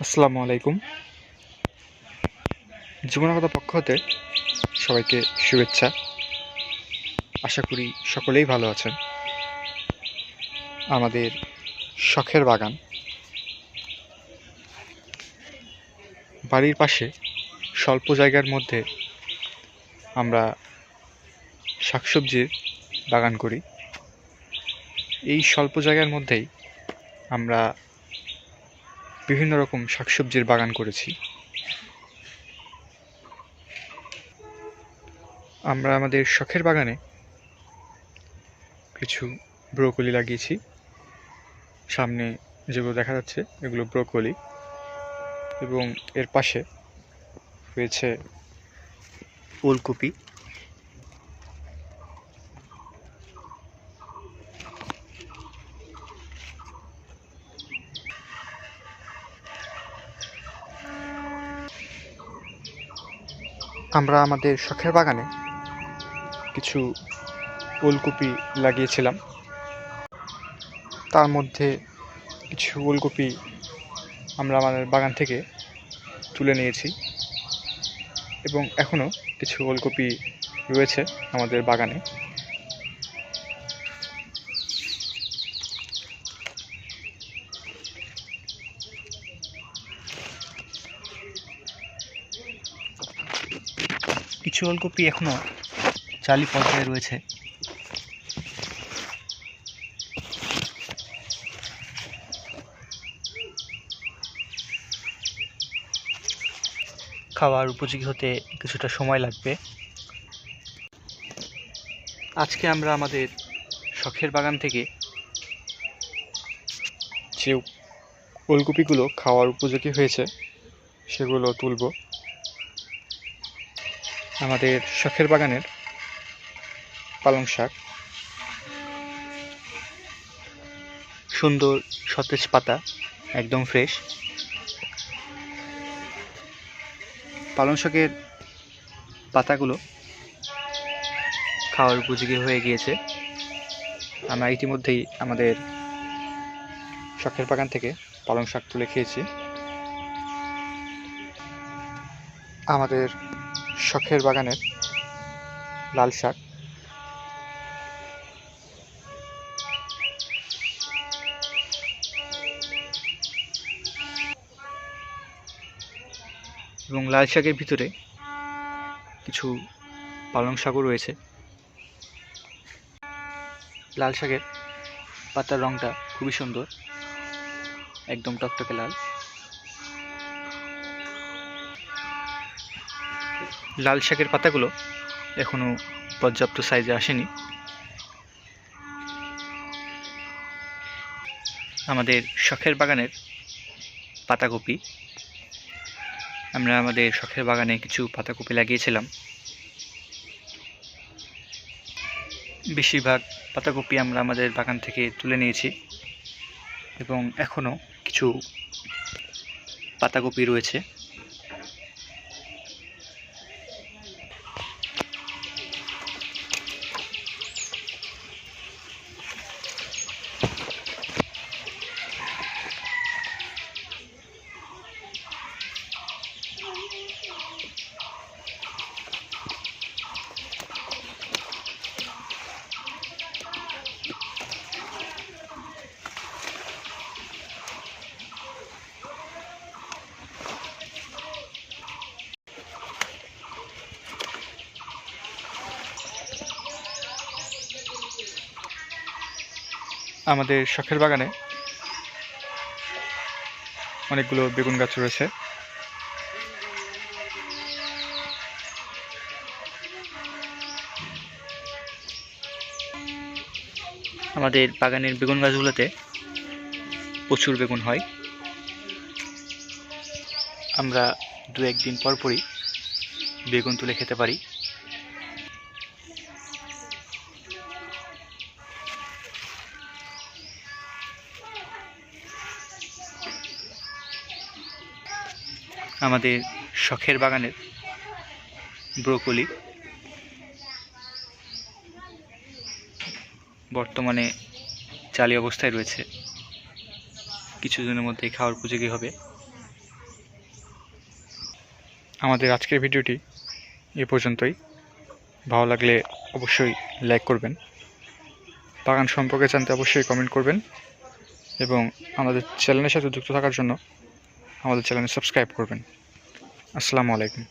আসসালামু আলাইকুম। জীবনগত পক্ষ হতে সবাইকে শুভেচ্ছা। আশা করি সকলেই ভালো আছেন। আমাদের শখের বাগান বাড়ির পাশে স্বল্প জায়গার মধ্যে আমরা শাকসবজির বাগান করি। এই স্বল্প জায়গার মধ্যেই আমরা বিভিন্ন রকম শাকসবজির বাগান করেছি। আমরা আমাদের শখের বাগানে কিছু ব্রোকলি লাগিয়েছি। সামনে যেগুলো দেখা যাচ্ছে এগুলো ব্রোকলি, এবং এর পাশে রয়েছে ওলকপি। আমরা আমাদের শখের বাগানে কিছু ওলকপি লাগিয়েছিলাম। তার মধ্যে কিছু ওলকপি আমরা আমাদের বাগান থেকে তুলে নিয়েছি, এবং এখনও কিছু ওলকপি রয়েছে আমাদের বাগানে। কিছু ওলকপি এখনও চালি পর্যায়ে রয়েছে। খাওয়ার উপযোগী হতে কিছুটা সময় লাগবে। আজকে আমরা আমাদের শখের বাগান থেকে যে ওলকপিগুলো খাওয়ার উপযোগী হয়েছে সেগুলো তুলব। আমাদের শখের বাগানের পালং শাক, সুন্দর সতেজ পাতা, একদম ফ্রেশ। পালং শাকের পাতাগুলো খাওয়ার উপযোগী হয়ে গিয়েছে। আমরা ইতিমধ্যেই আমাদের শখের বাগান থেকে পালং শাক তুলে খেয়েছি। আমাদের শখের বাগানের লাল শাক, এবং লাল শাকের ভিতরে কিছু পালং শাকও রয়েছে। লাল শাকের পাতার রঙটা খুবই সুন্দর, একদম টকটকে লাল। লাল শাকের পাতাগুলো এখনো পর্যাপ্ত সাইজে আসেনি। আমাদের শখের বাগানের পাতাকপি, আমরা আমাদের শখের বাগানে কিছু পাতাকপি লাগিয়েছিলাম। বেশিরভাগ পাতাকপি আমরা আমাদের বাগান থেকে তুলে নিয়েছি, এবং এখনও কিছু পাতাকপি রয়েছে। আমাদের শখের বাগানে অনেকগুলো বেগুন গাছ রয়েছে। আমাদের বাগানের বেগুন গাছগুলোতে প্রচুর বেগুন হয়। আমরা দু একদিন পর পরই বেগুন তুলে খেতে পারি। আমাদের শখের বাগানের ব্রোকলি বর্তমানে চালি অবস্থায় রয়েছে, কিছুদিনের মধ্যেই খাওয়ার উপযোগী হবে। আমাদের আজকের ভিডিওটি এ পর্যন্তই। ভালো লাগলে অবশ্যই লাইক করবেন, বাগান সম্পর্কে জানতে অবশ্যই কমেন্ট করবেন এবং আমাদের চ্যানেলের সাথে যুক্ত থাকার জন্য আমাদের চ্যানেল সাবস্ক্রাইব করবেন। আসসালামু আলাইকুম।